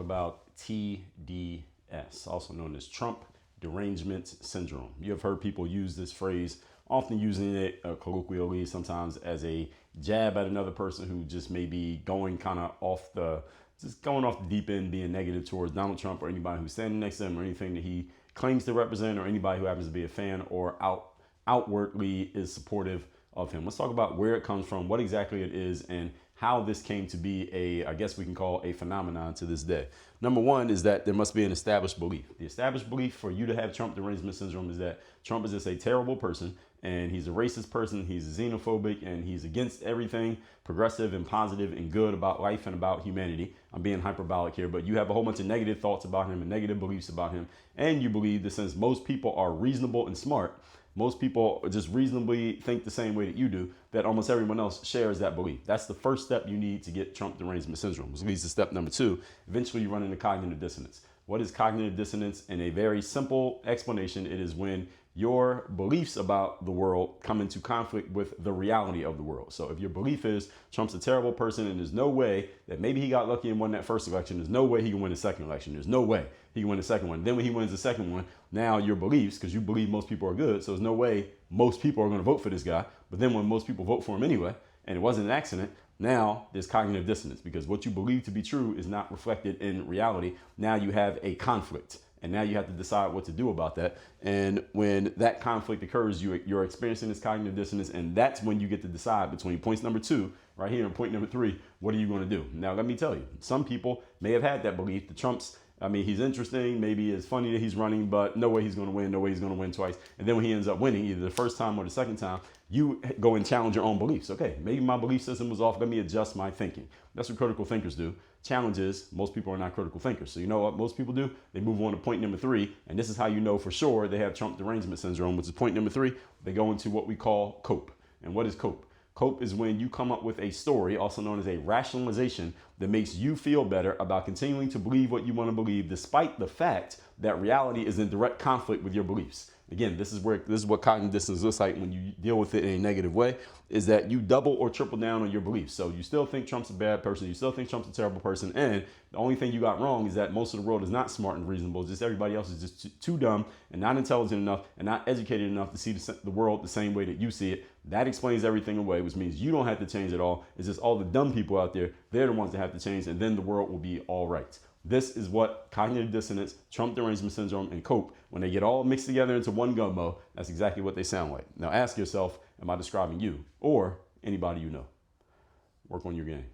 about TDS, also known as Trump Derangement Syndrome. You have heard people use this phrase, often using it colloquially, sometimes as a jab at another person who just may be going kind of off the deep end, being negative towards Donald Trump or anybody who's standing next to him or anything that he claims to represent, or anybody who happens to be a fan or outwardly is supportive of him. Let's talk about where it comes from, what exactly it is, and how this came to be I guess we can call a phenomenon to this day. Number one is that there must be an established belief. The established belief for you to have Trump Derangement Syndrome is that Trump is just a terrible person, and he's a racist person, he's xenophobic, and he's against everything progressive and positive and good about life and about humanity. I'm being hyperbolic here, but you have a whole bunch of negative thoughts about him and negative beliefs about him, and you believe that since most people are reasonable and smart, most people just reasonably think the same way that you do, that almost everyone else shares that belief. That's the first step you need to get Trump Derangement Syndrome, which leads to step number two. Eventually you run into cognitive dissonance. What is cognitive dissonance? In a very simple explanation, it is when your beliefs about the world come into conflict with the reality of the world. So if your belief is Trump's a terrible person and there's no way that maybe he got lucky and won that first election, there's no way he can win the second election, there's no way he can win the second one. Then when he wins the second one, now your beliefs, because you believe most people are good, so there's no way most people are going to vote for this guy. But then when most people vote for him anyway, and it wasn't an accident, now there's cognitive dissonance, because what you believe to be true is not reflected in reality. Now you have a conflict, and now you have to decide what to do about that. And when that conflict occurs, you're experiencing this cognitive dissonance, and that's when you get to decide between points number two right here and point number three. What are you going to do? Now, let me tell you, some people may have had that belief. He's interesting. Maybe it's funny that he's running, but no way he's going to win. No way he's going to win twice. And then when he ends up winning, either the first time or the second time, you go and challenge your own beliefs. Okay, maybe my belief system was off. Let me adjust my thinking. That's what critical thinkers do. Challenge is most people are not critical thinkers. So you know what most people do? They move on to point number three. And this is how you know for sure they have Trump Derangement Syndrome, which is point number three. They go into what we call cope. And what is cope? Cope is when you come up with a story, also known as a rationalization, that makes you feel better about continuing to believe what you want to believe, despite the fact that reality is in direct conflict with your beliefs. Again, this is what cognitive dissonance looks like when you deal with it in a negative way, is that you double or triple down on your beliefs. So you still think Trump's a bad person. You still think Trump's a terrible person. And the only thing you got wrong is that most of the world is not smart and reasonable. Just everybody else is just too dumb and not intelligent enough and not educated enough to see the world the same way that you see it. That explains everything away, which means you don't have to change at all. It's just all the dumb people out there. They're the ones that have to change, and then the world will be all right. This is what cognitive dissonance, Trump Derangement Syndrome, and cope, when they get all mixed together into one gumbo, that's exactly what they sound like. Now ask yourself, am I describing you or anybody you know? Work on your game.